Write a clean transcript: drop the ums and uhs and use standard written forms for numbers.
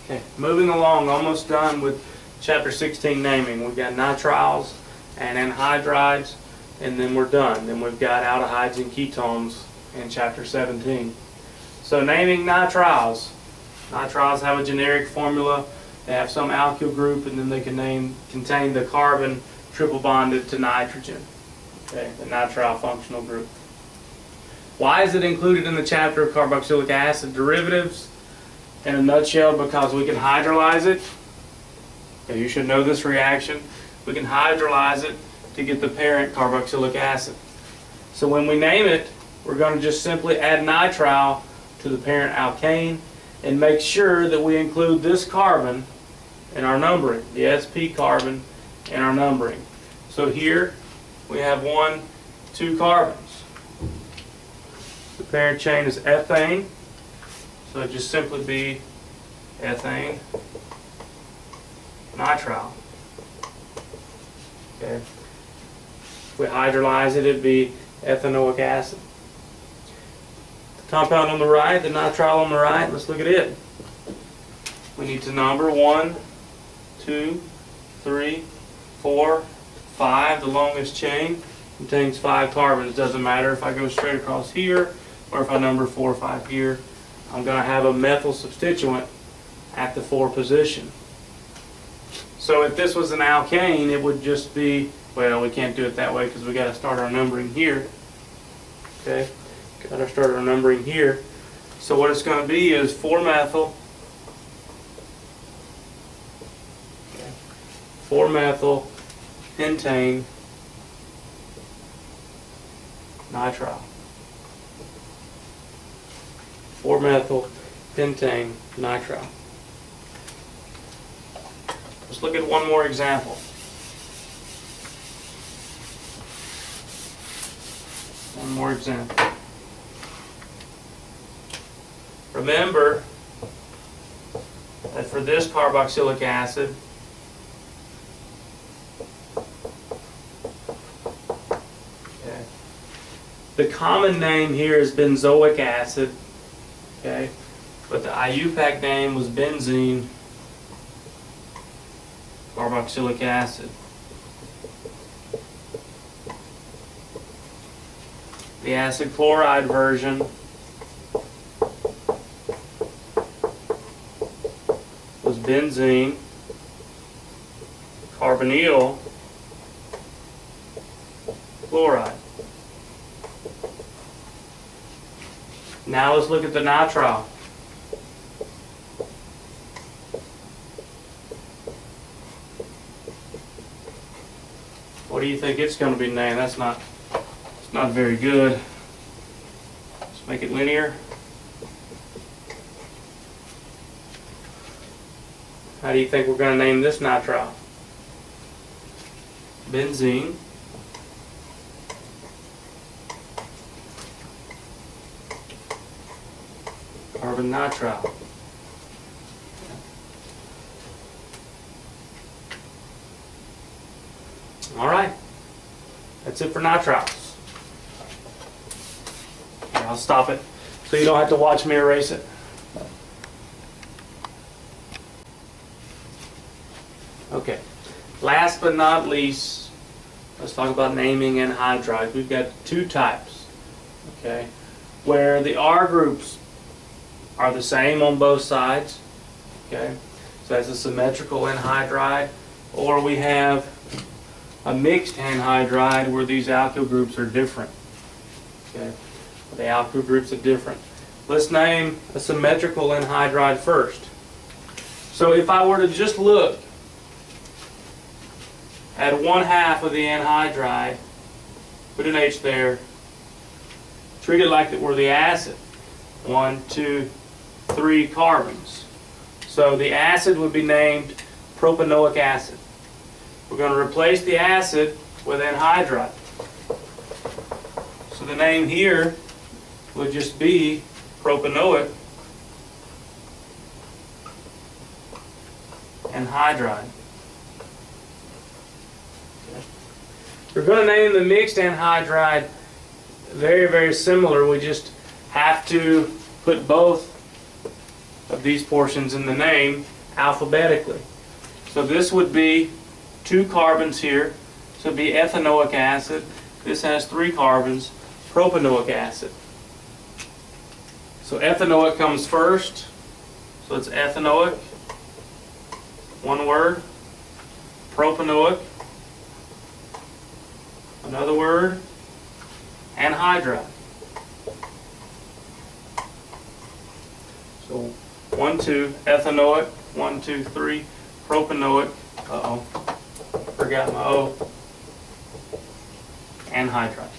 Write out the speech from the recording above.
Okay, moving along, almost done with chapter 16 naming. We've got nitriles and anhydrides, and then we're done. Then we've got aldehydes and ketones in chapter 17. So naming nitriles. Nitriles have a generic formula. They have some alkyl group, and then they can contain the carbon triple bonded to nitrogen. Okay, the nitrile functional group. Why is it included in the chapter of carboxylic acid derivatives? In a nutshell, because we can hydrolyze it. Okay, you should know this reaction. We can hydrolyze it to get the parent carboxylic acid. So when we name it, we're going to just simply add nitrile to the parent alkane and make sure that we include this carbon in our numbering, the sp carbon in our numbering. So here we have 2 carbons. The parent chain is ethane. So it'd just simply be ethane nitrile. Okay. If we hydrolyze it, it'd be ethanoic acid. The compound on the right, the nitrile on the right, let's look at it. We need to number 1, 2, 3, 4, 5. The longest chain contains 5 carbons. Doesn't matter if I go straight across here or if I number 4 or 5 here. I'm going to have a methyl substituent at the 4 position. So if this was an alkane, it would just be, well, we can't do it that way because we got to start our numbering here. Okay, got to start our numbering here. So what it's going to be is 4-methyl, 4-methyl pentane nitrile. 4-methyl pentane nitrile. Let's look at one more example. One more example. Remember that for this carboxylic acid, the common name here is benzoic acid. Okay, but the IUPAC name was benzene carboxylic acid. The acid chloride version was benzene carbonyl chloride. Now let's look at the nitrile. What do you think it's going to be named? It's not very good. Let's make it linear. How do you think we're going to name this nitrile? Benzene carbon nitrile. All right, that's it for nitriles. Okay, I'll stop it so you don't have to watch me erase it. Okay, last but not least, let's talk about naming anhydrides. We've got 2 types, okay, where the R groups are the same on both sides, okay, so that's a symmetrical anhydride, or we have a mixed anhydride where these alkyl groups are different. Okay, the alkyl groups are different. Let's name a symmetrical anhydride first. So if I were to just look at 1/2 of the anhydride, put an H there, treat it like it were the acid. 1, 2, 3 carbons. So the acid would be named propanoic acid. We're going to replace the acid with anhydride. So the name here would just be propanoic anhydride. Okay. We're going to name the mixed anhydride very, very similar. We just have to put both of these portions in the name alphabetically. So this would be 2 carbons here. So it'd be ethanoic acid. This has 3 carbons, propanoic acid. So ethanoic comes first. So it's ethanoic, one word. Propanoic, another word. Anhydride. So 1, 2, ethanoic, 1, 2, 3, propanoic, forgot my O, anhydride.